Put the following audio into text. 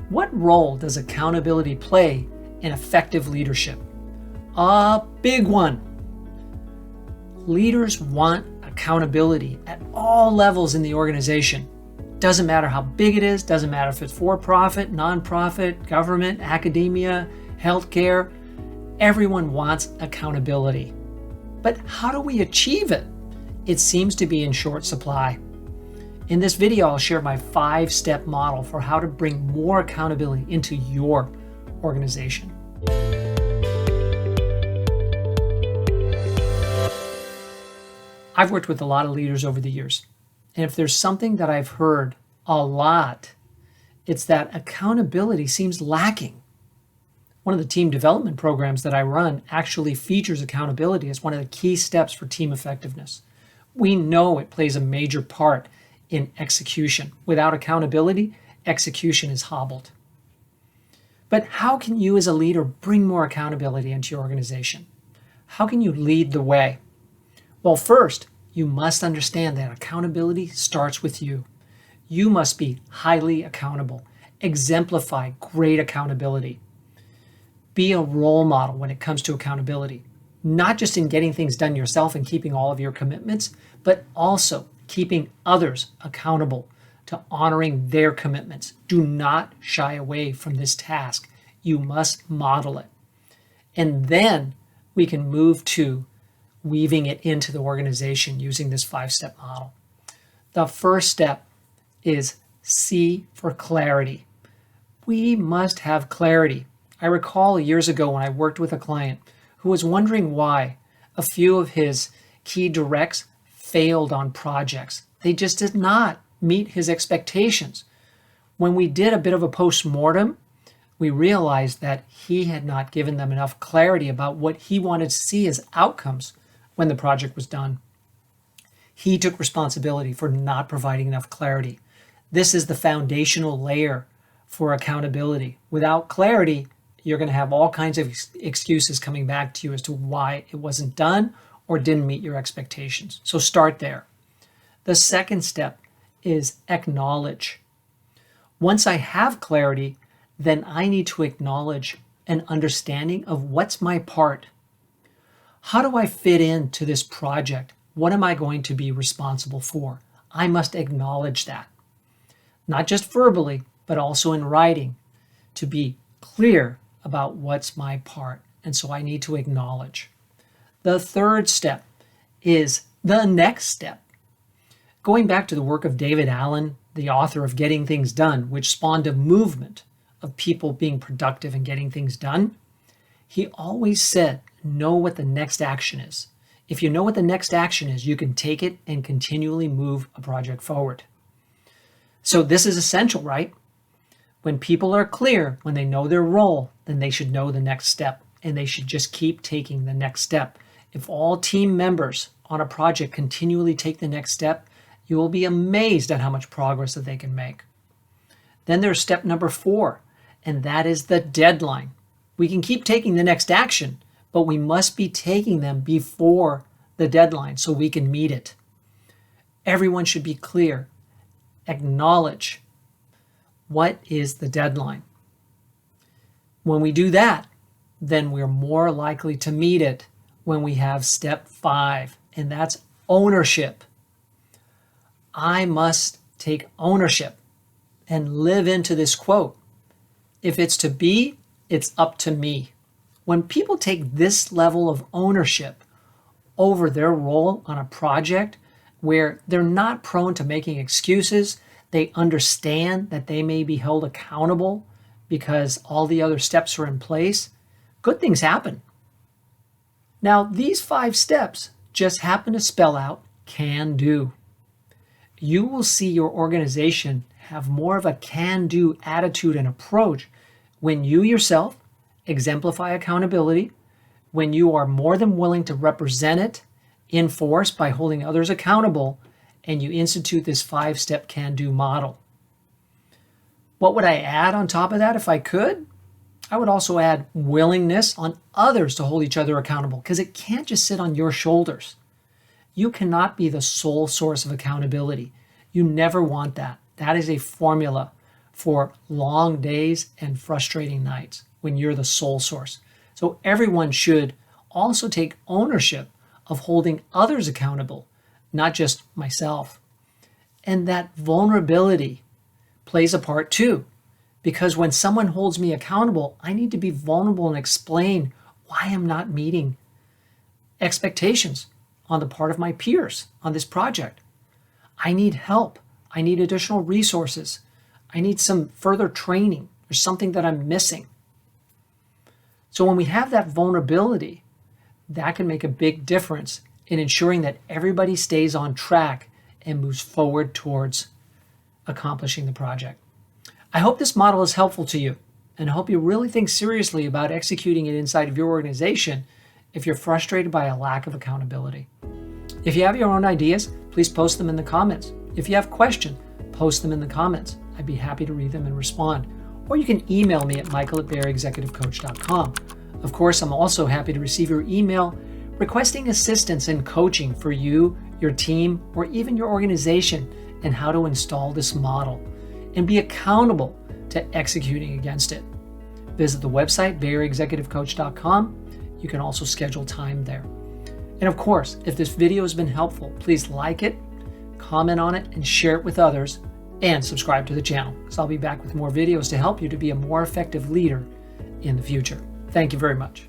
What role does accountability play in effective leadership? A big one. Leaders want accountability at all levels in the organization. Doesn't matter how big it is, doesn't matter if it's for-profit, nonprofit, government, academia, healthcare. Everyone wants accountability. But how do we achieve it? It seems to be in short supply. In this video, I'll share my 5-step model for how to bring more accountability into your organization. I've worked with a lot of leaders over the years, and if there's something that I've heard a lot, it's that accountability seems lacking. One of the team development programs that I run actually features accountability as one of the key steps for team effectiveness. We know it plays a major part in execution. Without accountability, execution is hobbled. But how can you as a leader bring more accountability into your organization? How can you lead the way? Well, first, you must understand that accountability starts with you. You must be highly accountable. Exemplify great accountability. Be a role model when it comes to accountability, not just in getting things done yourself and keeping all of your commitments, but also keeping others accountable to honoring their commitments. Do not shy away from this task. You must model it. And then we can move to weaving it into the organization using this 5-step model. The first step is C for clarity. We must have clarity. I recall years ago when I worked with a client who was wondering why a few of his key directs failed on projects. They just did not meet his expectations. When we did a bit of a post-mortem, we realized that he had not given them enough clarity about what he wanted to see as outcomes when the project was done. He took responsibility for not providing enough clarity. This is the foundational layer for accountability. Without clarity, you're going to have all kinds of excuses coming back to you as to why it wasn't done or didn't meet your expectations. So start there. The second step is acknowledge. Once I have clarity, then I need to acknowledge an understanding of what's my part. How do I fit into this project? What am I going to be responsible for? I must acknowledge that. Not just verbally, but also in writing, to be clear about what's my part. And so I need to acknowledge. The third step is the next step. Going back to the work of David Allen, the author of Getting Things Done, which spawned a movement of people being productive and getting things done, he always said, know what the next action is. If you know what the next action is, you can take it and continually move a project forward. So this is essential, right? When people are clear, when they know their role, then they should know the next step, and they should just keep taking the next step. If all team members on a project continually take the next step, you will be amazed at how much progress that they can make. Then there's step number 4, and that is the deadline. We can keep taking the next action, but we must be taking them before the deadline so we can meet it. Everyone should be clear. Acknowledge what is the deadline. When we do that, then we're more likely to meet it when we have step 5, and that's ownership. I must take ownership and live into this quote. If it's to be, it's up to me. When people take this level of ownership over their role on a project where they're not prone to making excuses, they understand that they may be held accountable because all the other steps are in place, good things happen. Now, these 5 steps just happen to spell out can do. You will see your organization have more of a can-do attitude and approach when you yourself exemplify accountability, when you are more than willing to represent it in force by holding others accountable, and you institute this 5-step can-do model. What would I add on top of that if I could? I would also add willingness on others to hold each other accountable, because it can't just sit on your shoulders. You cannot be the sole source of accountability. You never want that. That is a formula for long days and frustrating nights when you're the sole source. So everyone should also take ownership of holding others accountable, not just myself. And that vulnerability plays a part too, because when someone holds me accountable, I need to be vulnerable and explain why I'm not meeting expectations on the part of my peers on this project. I need help. I need additional resources. I need some further training. There's something that I'm missing. So when we have that vulnerability, that can make a big difference in ensuring that everybody stays on track and moves forward towards accomplishing the project. I hope this model is helpful to you, and I hope you really think seriously about executing it inside of your organization if you're frustrated by a lack of accountability. If you have your own ideas, please post them in the comments. If you have questions, post them in the comments. I'd be happy to read them and respond. Or you can email me at michael@BAECexecutivecoach.com. Of course, I'm also happy to receive your email requesting assistance and coaching for you, your team, or even your organization in how to install this model and be accountable to executing against it. Visit the website, BAECexecutivecoach.com. You can also schedule time there. And of course, if this video has been helpful, please like it, comment on it, and share it with others, and subscribe to the channel, because I'll be back with more videos to help you to be a more effective leader in the future. Thank you very much.